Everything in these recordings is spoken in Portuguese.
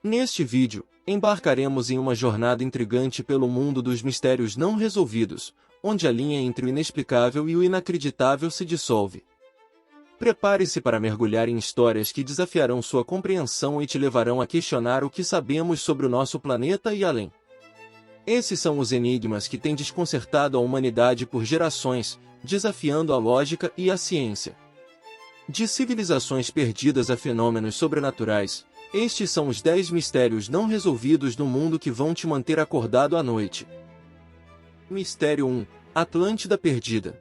Neste vídeo, embarcaremos em uma jornada intrigante pelo mundo dos mistérios não resolvidos, onde a linha entre o inexplicável e o inacreditável se dissolve. Prepare-se para mergulhar em histórias que desafiarão sua compreensão e te levarão a questionar o que sabemos sobre o nosso planeta e além. Esses são os enigmas que têm desconcertado a humanidade por gerações, desafiando a lógica e a ciência. De civilizações perdidas a fenômenos sobrenaturais, estes são os 10 mistérios não resolvidos no mundo que vão te manter acordado à noite. Mistério 1. Atlântida perdida.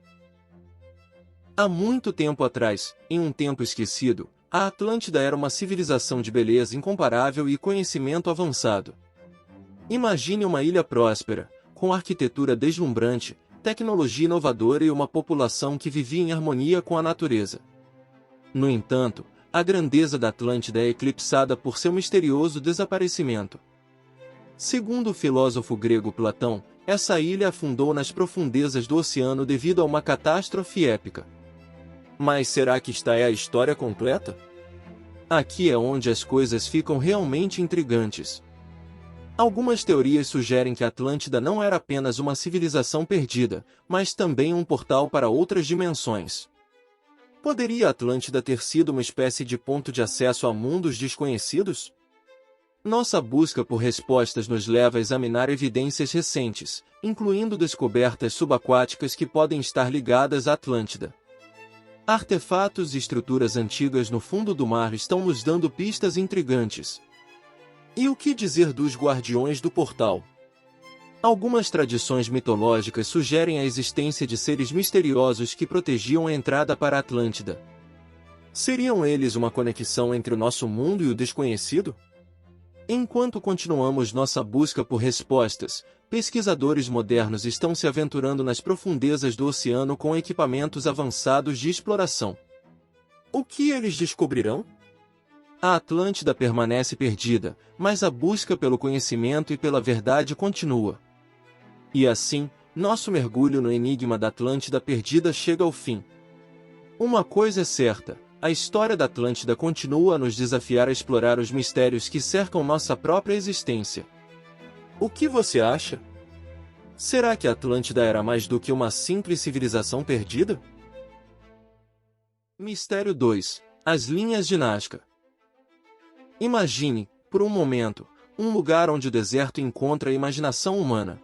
Há muito tempo atrás, em um tempo esquecido, a Atlântida era uma civilização de beleza incomparável e conhecimento avançado. Imagine uma ilha próspera, com arquitetura deslumbrante, tecnologia inovadora e uma população que vivia em harmonia com a natureza. No entanto, a grandeza da Atlântida é eclipsada por seu misterioso desaparecimento. Segundo o filósofo grego Platão, essa ilha afundou nas profundezas do oceano devido a uma catástrofe épica. Mas será que esta é a história completa? Aqui é onde as coisas ficam realmente intrigantes. Algumas teorias sugerem que a Atlântida não era apenas uma civilização perdida, mas também um portal para outras dimensões. Poderia a Atlântida ter sido uma espécie de ponto de acesso a mundos desconhecidos? Nossa busca por respostas nos leva a examinar evidências recentes, incluindo descobertas subaquáticas que podem estar ligadas à Atlântida. Artefatos e estruturas antigas no fundo do mar estão nos dando pistas intrigantes. E o que dizer dos guardiões do portal? Algumas tradições mitológicas sugerem a existência de seres misteriosos que protegiam a entrada para a Atlântida. Seriam eles uma conexão entre o nosso mundo e o desconhecido? Enquanto continuamos nossa busca por respostas, pesquisadores modernos estão se aventurando nas profundezas do oceano com equipamentos avançados de exploração. O que eles descobrirão? A Atlântida permanece perdida, mas a busca pelo conhecimento e pela verdade continua. E assim, nosso mergulho no enigma da Atlântida perdida chega ao fim. Uma coisa é certa, a história da Atlântida continua a nos desafiar a explorar os mistérios que cercam nossa própria existência. O que você acha? Será que a Atlântida era mais do que uma simples civilização perdida? Mistério 2. As linhas de Nazca. Imagine, por um momento, um lugar onde o deserto encontra a imaginação humana.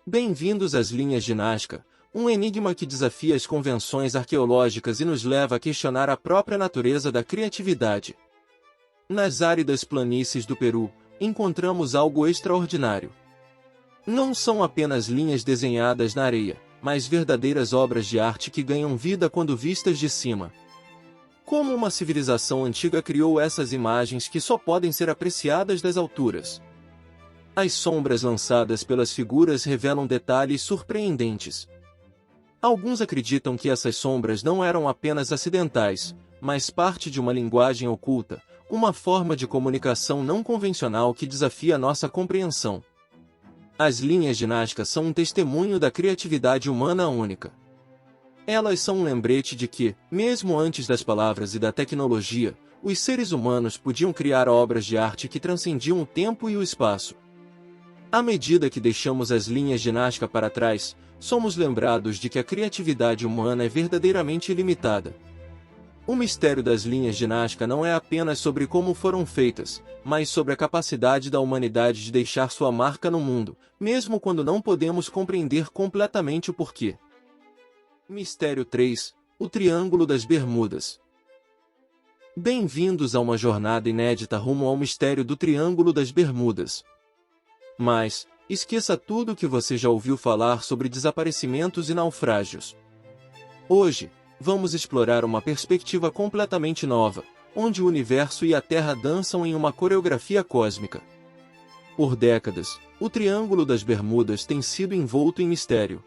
Bem-vindos às linhas de Nazca, um enigma que desafia as convenções arqueológicas e nos leva a questionar a própria natureza da criatividade. Nas áridas planícies do Peru, encontramos algo extraordinário. Não são apenas linhas desenhadas na areia, mas verdadeiras obras de arte que ganham vida quando vistas de cima. Como uma civilização antiga criou essas imagens que só podem ser apreciadas das alturas? As sombras lançadas pelas figuras revelam detalhes surpreendentes. Alguns acreditam que essas sombras não eram apenas acidentais, mas parte de uma linguagem oculta, uma forma de comunicação não convencional que desafia nossa compreensão. As linhas de Nazca são um testemunho da criatividade humana única. Elas são um lembrete de que, mesmo antes das palavras e da tecnologia, os seres humanos podiam criar obras de arte que transcendiam o tempo e o espaço. À medida que deixamos as linhas de Nazca para trás, somos lembrados de que a criatividade humana é verdadeiramente ilimitada. O mistério das linhas de Nazca não é apenas sobre como foram feitas, mas sobre a capacidade da humanidade de deixar sua marca no mundo, mesmo quando não podemos compreender completamente o porquê. Mistério 3. O Triângulo das Bermudas. Bem-vindos a uma jornada inédita rumo ao mistério do Triângulo das Bermudas. Mas, esqueça tudo o que você já ouviu falar sobre desaparecimentos e naufrágios. Hoje, vamos explorar uma perspectiva completamente nova, onde o universo e a Terra dançam em uma coreografia cósmica. Por décadas, o Triângulo das Bermudas tem sido envolto em mistério.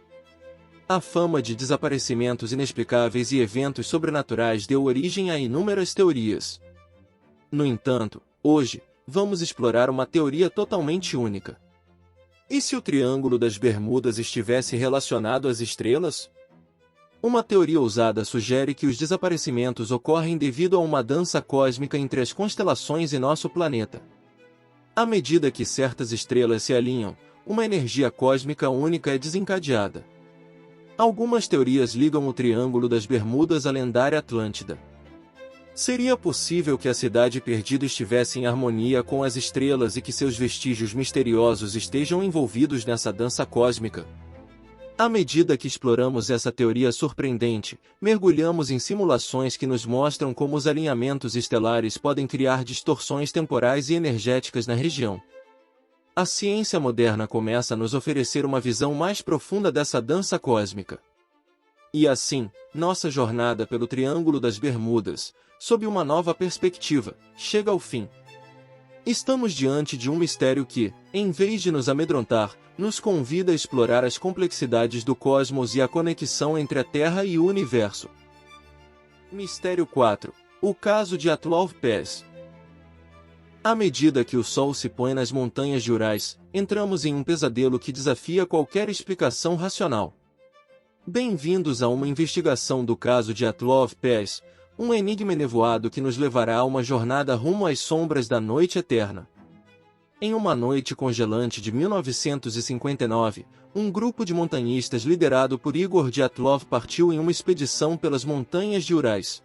A fama de desaparecimentos inexplicáveis e eventos sobrenaturais deu origem a inúmeras teorias. No entanto, hoje, vamos explorar uma teoria totalmente única. E se o Triângulo das Bermudas estivesse relacionado às estrelas? Uma teoria ousada sugere que os desaparecimentos ocorrem devido a uma dança cósmica entre as constelações e nosso planeta. À medida que certas estrelas se alinham, uma energia cósmica única é desencadeada. Algumas teorias ligam o Triângulo das Bermudas à lendária Atlântida. Seria possível que a cidade perdida estivesse em harmonia com as estrelas e que seus vestígios misteriosos estejam envolvidos nessa dança cósmica? À medida que exploramos essa teoria surpreendente, mergulhamos em simulações que nos mostram como os alinhamentos estelares podem criar distorções temporais e energéticas na região. A ciência moderna começa a nos oferecer uma visão mais profunda dessa dança cósmica. E assim, nossa jornada pelo Triângulo das Bermudas, sob uma nova perspectiva, chega ao fim. Estamos diante de um mistério que, em vez de nos amedrontar, nos convida a explorar as complexidades do cosmos e a conexão entre a Terra e o Universo. Mistério 4. O caso de Atlov Pass. À medida que o Sol se põe nas montanhas de Urais, entramos em um pesadelo que desafia qualquer explicação racional. Bem-vindos a uma investigação do caso de Atlov Pass, um enigma enevoado que nos levará a uma jornada rumo às sombras da noite eterna. Em uma noite congelante de 1959, um grupo de montanhistas liderado por Igor Dyatlov partiu em uma expedição pelas montanhas de Urais.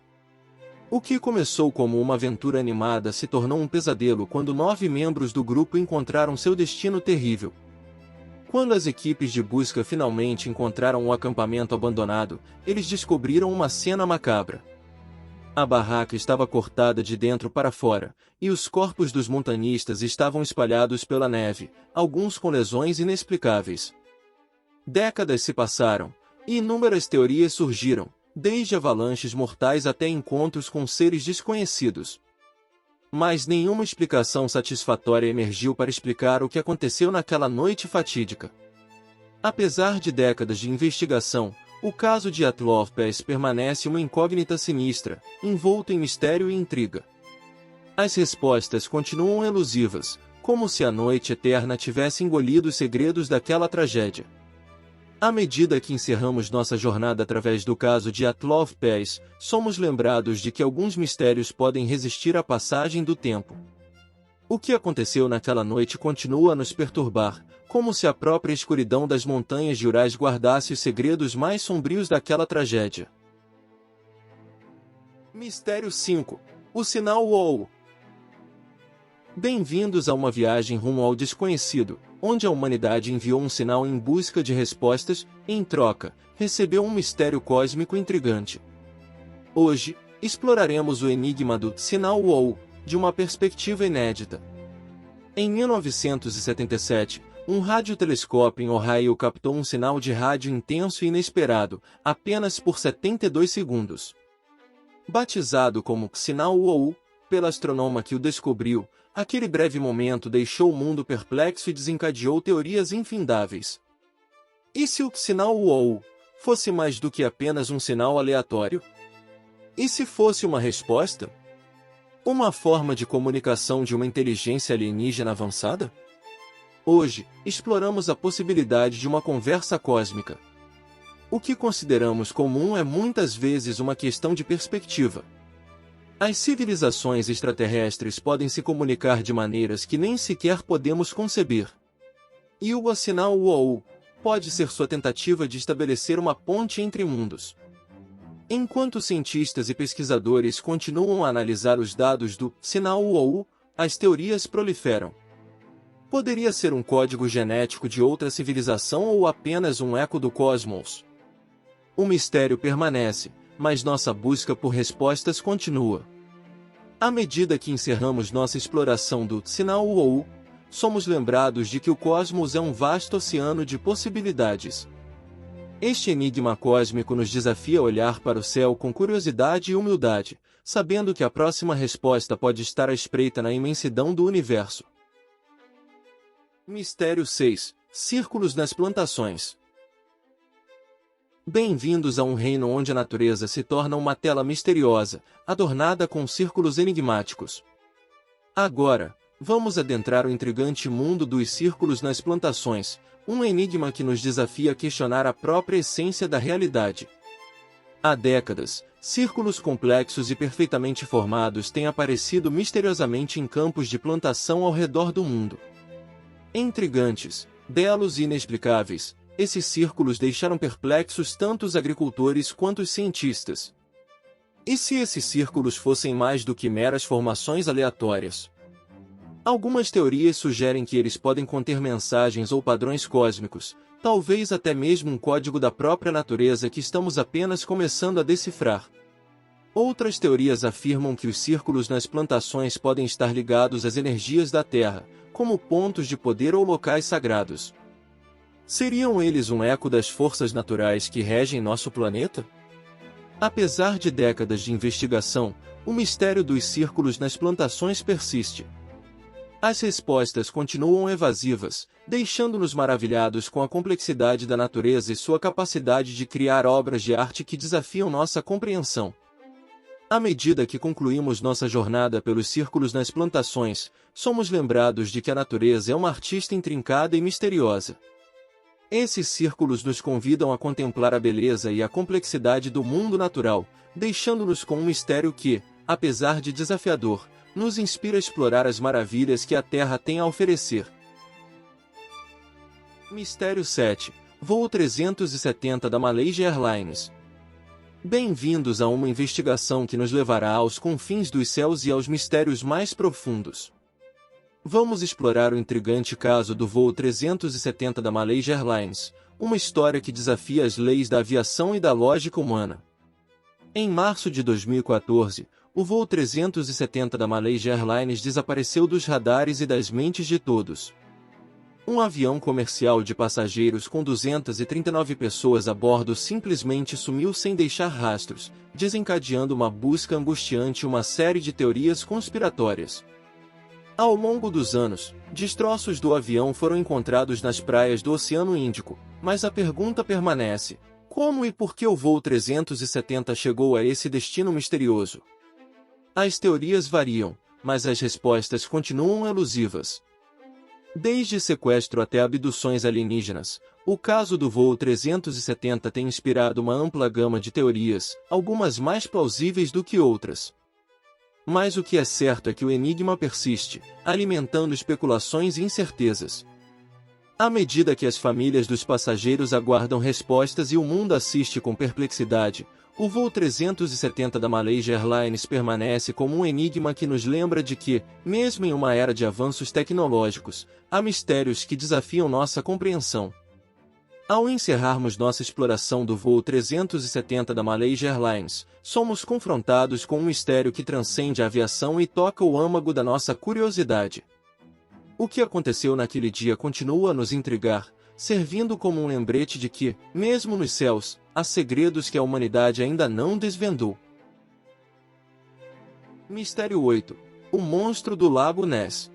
O que começou como uma aventura animada se tornou um pesadelo quando 9 membros do grupo encontraram seu destino terrível. Quando as equipes de busca finalmente encontraram o acampamento abandonado, eles descobriram uma cena macabra. A barraca estava cortada de dentro para fora, e os corpos dos montanhistas estavam espalhados pela neve, alguns com lesões inexplicáveis. Décadas se passaram, e inúmeras teorias surgiram, desde avalanches mortais até encontros com seres desconhecidos. Mas nenhuma explicação satisfatória emergiu para explicar o que aconteceu naquela noite fatídica. Apesar de décadas de investigação, o caso de Atlov Pass permanece uma incógnita sinistra, envolto em mistério e intriga. As respostas continuam elusivas, como se a noite eterna tivesse engolido os segredos daquela tragédia. À medida que encerramos nossa jornada através do caso de Atlov Pass, somos lembrados de que alguns mistérios podem resistir à passagem do tempo. O que aconteceu naquela noite continua a nos perturbar, como se a própria escuridão das montanhas de Urais guardasse os segredos mais sombrios daquela tragédia. Mistério 5. O sinal WOW. Bem-vindos a uma viagem rumo ao desconhecido, onde a humanidade enviou um sinal em busca de respostas, e em troca, recebeu um mistério cósmico intrigante. Hoje, exploraremos o enigma do sinal WOW, de uma perspectiva inédita. Em 1977, um radiotelescópio em Ohio captou um sinal de rádio intenso e inesperado, apenas por 72 segundos. Batizado como sinal WOW, pela astrônoma que o descobriu, aquele breve momento deixou o mundo perplexo e desencadeou teorias infindáveis. E se o sinal WOW fosse mais do que apenas um sinal aleatório? E se fosse uma resposta? Uma forma de comunicação de uma inteligência alienígena avançada? Hoje, exploramos a possibilidade de uma conversa cósmica. O que consideramos comum é muitas vezes uma questão de perspectiva. As civilizações extraterrestres podem se comunicar de maneiras que nem sequer podemos conceber. E o sinal WOW pode ser sua tentativa de estabelecer uma ponte entre mundos. Enquanto cientistas e pesquisadores continuam a analisar os dados do sinal WOW, as teorias proliferam. Poderia ser um código genético de outra civilização ou apenas um eco do cosmos? O mistério permanece, mas nossa busca por respostas continua. À medida que encerramos nossa exploração do sinal WOW, somos lembrados de que o cosmos é um vasto oceano de possibilidades. Este enigma cósmico nos desafia a olhar para o céu com curiosidade e humildade, sabendo que a próxima resposta pode estar à espreita na imensidão do universo. Mistério 6. Círculos nas plantações. Bem-vindos a um reino onde a natureza se torna uma tela misteriosa, adornada com círculos enigmáticos. Agora, vamos adentrar o intrigante mundo dos círculos nas plantações, um enigma que nos desafia a questionar a própria essência da realidade. Há décadas, círculos complexos e perfeitamente formados têm aparecido misteriosamente em campos de plantação ao redor do mundo. Intrigantes, belos e inexplicáveis, esses círculos deixaram perplexos tanto os agricultores quanto os cientistas. E se esses círculos fossem mais do que meras formações aleatórias? Algumas teorias sugerem que eles podem conter mensagens ou padrões cósmicos, talvez até mesmo um código da própria natureza que estamos apenas começando a decifrar. Outras teorias afirmam que os círculos nas plantações podem estar ligados às energias da Terra, como pontos de poder ou locais sagrados. Seriam eles um eco das forças naturais que regem nosso planeta? Apesar de décadas de investigação, o mistério dos círculos nas plantações persiste. As respostas continuam evasivas, deixando-nos maravilhados com a complexidade da natureza e sua capacidade de criar obras de arte que desafiam nossa compreensão. À medida que concluímos nossa jornada pelos círculos nas plantações, somos lembrados de que a natureza é uma artista intrincada e misteriosa. Esses círculos nos convidam a contemplar a beleza e a complexidade do mundo natural, deixando-nos com um mistério que, apesar de desafiador, nos inspira a explorar as maravilhas que a Terra tem a oferecer. Mistério 7. Voo 370 da Malaysia Airlines. Bem-vindos a uma investigação que nos levará aos confins dos céus e aos mistérios mais profundos. Vamos explorar o intrigante caso do voo 370 da Malaysia Airlines, uma história que desafia as leis da aviação e da lógica humana. Em março de 2014, o voo 370 da Malaysia Airlines desapareceu dos radares e das mentes de todos. Um avião comercial de passageiros com 239 pessoas a bordo simplesmente sumiu sem deixar rastros, desencadeando uma busca angustiante e uma série de teorias conspiratórias. Ao longo dos anos, destroços do avião foram encontrados nas praias do Oceano Índico, mas a pergunta permanece: como e por que o voo 370 chegou a esse destino misterioso? As teorias variam, mas as respostas continuam elusivas. Desde sequestro até abduções alienígenas, o caso do voo 370 tem inspirado uma ampla gama de teorias, algumas mais plausíveis do que outras. Mas o que é certo é que o enigma persiste, alimentando especulações e incertezas. À medida que as famílias dos passageiros aguardam respostas e o mundo assiste com perplexidade, o voo 370 da Malaysia Airlines permanece como um enigma que nos lembra de que, mesmo em uma era de avanços tecnológicos, há mistérios que desafiam nossa compreensão. Ao encerrarmos nossa exploração do voo 370 da Malaysia Airlines, somos confrontados com um mistério que transcende a aviação e toca o âmago da nossa curiosidade. O que aconteceu naquele dia continua a nos intrigar, servindo como um lembrete de que, mesmo nos céus, há segredos que a humanidade ainda não desvendou. Mistério 8. O monstro do Lago Ness.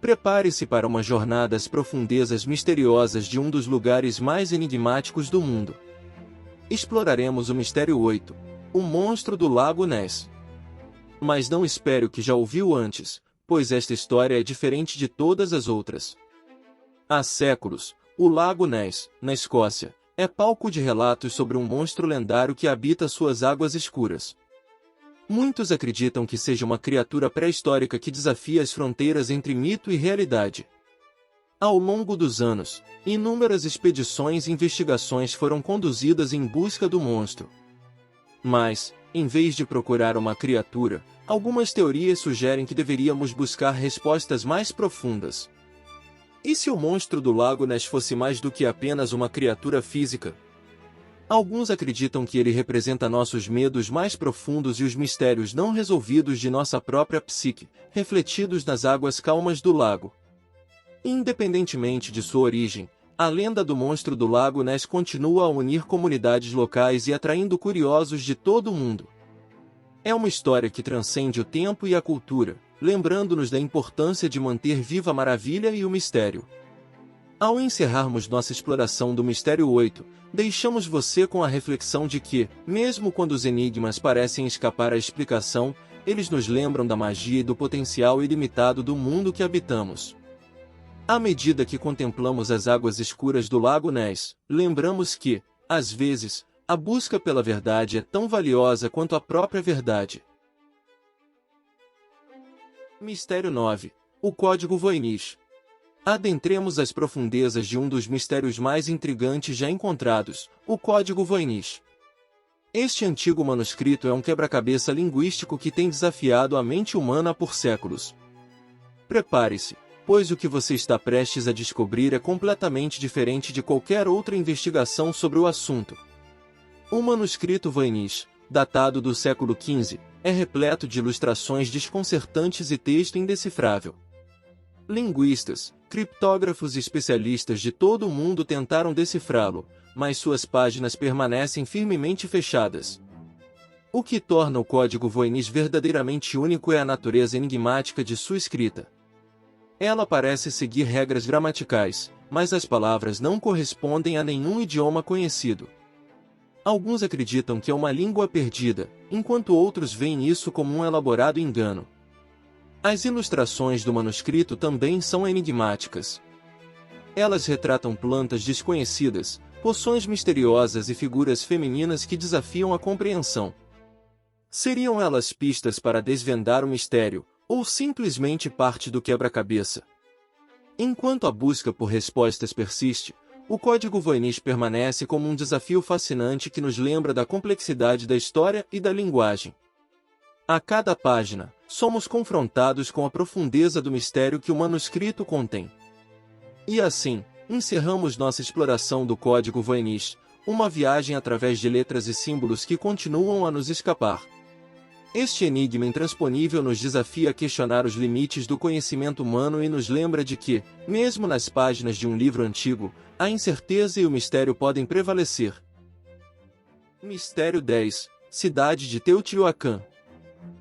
Prepare-se para uma jornada às profundezas misteriosas de um dos lugares mais enigmáticos do mundo. Exploraremos o Mistério 8. O monstro do Lago Ness. Mas não espere o que já ouviu antes, pois esta história é diferente de todas as outras. Há séculos, o Lago Ness, na Escócia, é palco de relatos sobre um monstro lendário que habita suas águas escuras. Muitos acreditam que seja uma criatura pré-histórica que desafia as fronteiras entre mito e realidade. Ao longo dos anos, inúmeras expedições e investigações foram conduzidas em busca do monstro. Mas, em vez de procurar uma criatura, algumas teorias sugerem que deveríamos buscar respostas mais profundas. E se o monstro do Lago Ness fosse mais do que apenas uma criatura física? Alguns acreditam que ele representa nossos medos mais profundos e os mistérios não resolvidos de nossa própria psique, refletidos nas águas calmas do lago. Independentemente de sua origem, a lenda do monstro do Lago Ness continua a unir comunidades locais e atraindo curiosos de todo o mundo. É uma história que transcende o tempo e a cultura, lembrando-nos da importância de manter viva a maravilha e o mistério. Ao encerrarmos nossa exploração do Mistério 8, deixamos você com a reflexão de que, mesmo quando os enigmas parecem escapar à explicação, eles nos lembram da magia e do potencial ilimitado do mundo que habitamos. À medida que contemplamos as águas escuras do Lago Ness, lembramos que, às vezes, A busca pela verdade é tão valiosa quanto a própria verdade. Mistério 9. O Código Voynich. Adentremos as profundezas de um dos mistérios mais intrigantes já encontrados, o Código Voynich. Este antigo manuscrito é um quebra-cabeça linguístico que tem desafiado a mente humana por séculos. Prepare-se, pois o que você está prestes a descobrir é completamente diferente de qualquer outra investigação sobre o assunto. O manuscrito Voynich, datado do século XV, é repleto de ilustrações desconcertantes e texto indecifrável. Linguistas, criptógrafos e especialistas de todo o mundo tentaram decifrá-lo, mas suas páginas permanecem firmemente fechadas. O que torna o Código Voynich verdadeiramente único é a natureza enigmática de sua escrita. Ela parece seguir regras gramaticais, mas as palavras não correspondem a nenhum idioma conhecido. Alguns acreditam que é uma língua perdida, enquanto outros veem isso como um elaborado engano. As ilustrações do manuscrito também são enigmáticas. Elas retratam plantas desconhecidas, poções misteriosas e figuras femininas que desafiam a compreensão. Seriam elas pistas para desvendar o mistério, ou simplesmente parte do quebra-cabeça? Enquanto a busca por respostas persiste, o Código Voynich permanece como um desafio fascinante que nos lembra da complexidade da história e da linguagem. A cada página, somos confrontados com a profundeza do mistério que o manuscrito contém. E assim, encerramos nossa exploração do Código Voynich, uma viagem através de letras e símbolos que continuam a nos escapar. Este enigma intransponível nos desafia a questionar os limites do conhecimento humano e nos lembra de que, mesmo nas páginas de um livro antigo, a incerteza e o mistério podem prevalecer. Mistério 10. Cidade de Teotihuacan.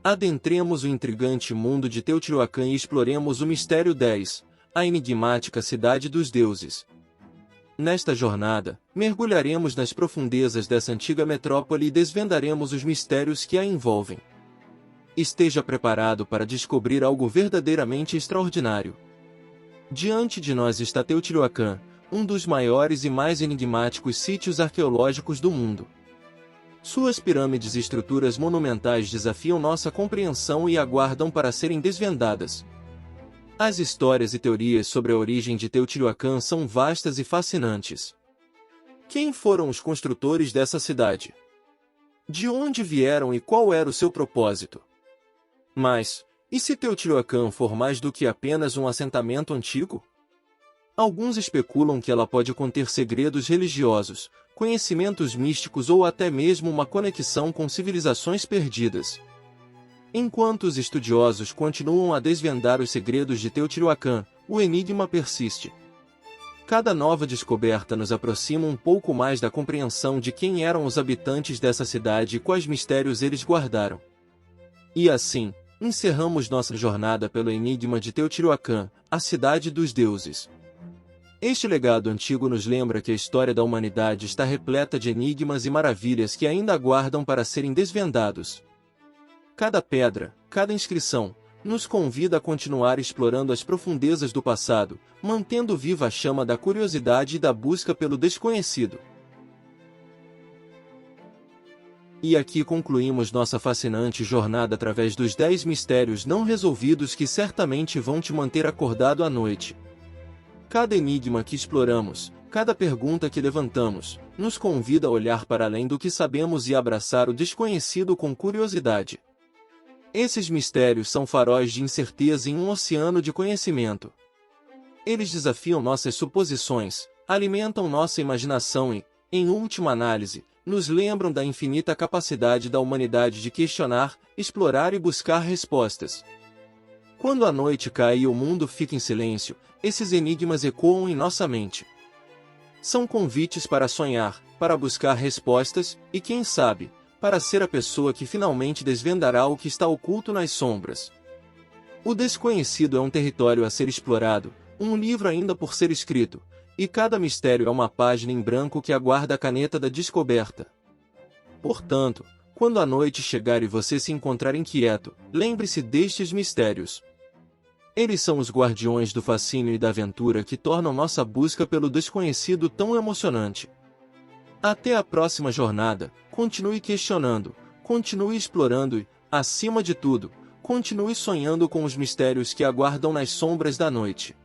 Adentremos o intrigante mundo de Teotihuacan e exploremos o Mistério 10, a enigmática Cidade dos Deuses. Nesta jornada, mergulharemos nas profundezas dessa antiga metrópole e desvendaremos os mistérios que a envolvem. Esteja preparado para descobrir algo verdadeiramente extraordinário. Diante de nós está Teotihuacan, um dos maiores e mais enigmáticos sítios arqueológicos do mundo. Suas pirâmides e estruturas monumentais desafiam nossa compreensão e aguardam para serem desvendadas. As histórias e teorias sobre a origem de Teotihuacan são vastas e fascinantes. Quem foram os construtores dessa cidade? De onde vieram e qual era o seu propósito? Mas, e se Teotihuacan for mais do que apenas um assentamento antigo? Alguns especulam que ela pode conter segredos religiosos, conhecimentos místicos ou até mesmo uma conexão com civilizações perdidas. Enquanto os estudiosos continuam a desvendar os segredos de Teotihuacan, o enigma persiste. Cada nova descoberta nos aproxima um pouco mais da compreensão de quem eram os habitantes dessa cidade e quais mistérios eles guardaram. E assim, encerramos nossa jornada pelo enigma de Teotihuacan, a cidade dos deuses. Este legado antigo nos lembra que a história da humanidade está repleta de enigmas e maravilhas que ainda aguardam para serem desvendados. Cada pedra, cada inscrição, nos convida a continuar explorando as profundezas do passado, mantendo viva a chama da curiosidade e da busca pelo desconhecido. E aqui concluímos nossa fascinante jornada através dos 10 mistérios não resolvidos que certamente vão te manter acordado à noite. Cada enigma que exploramos, cada pergunta que levantamos, nos convida a olhar para além do que sabemos e abraçar o desconhecido com curiosidade. Esses mistérios são faróis de incerteza em um oceano de conhecimento. Eles desafiam nossas suposições, alimentam nossa imaginação e, em última análise, nos lembram da infinita capacidade da humanidade de questionar, explorar e buscar respostas. Quando a noite cai e o mundo fica em silêncio, esses enigmas ecoam em nossa mente. São convites para sonhar, para buscar respostas, e quem sabe, para ser a pessoa que finalmente desvendará o que está oculto nas sombras. O desconhecido é um território a ser explorado, um livro ainda por ser escrito, e cada mistério é uma página em branco que aguarda a caneta da descoberta. Portanto, quando a noite chegar e você se encontrar inquieto, lembre-se destes mistérios. Eles são os guardiões do fascínio e da aventura que tornam nossa busca pelo desconhecido tão emocionante. Até a próxima jornada, continue questionando, continue explorando e, acima de tudo, continue sonhando com os mistérios que aguardam nas sombras da noite.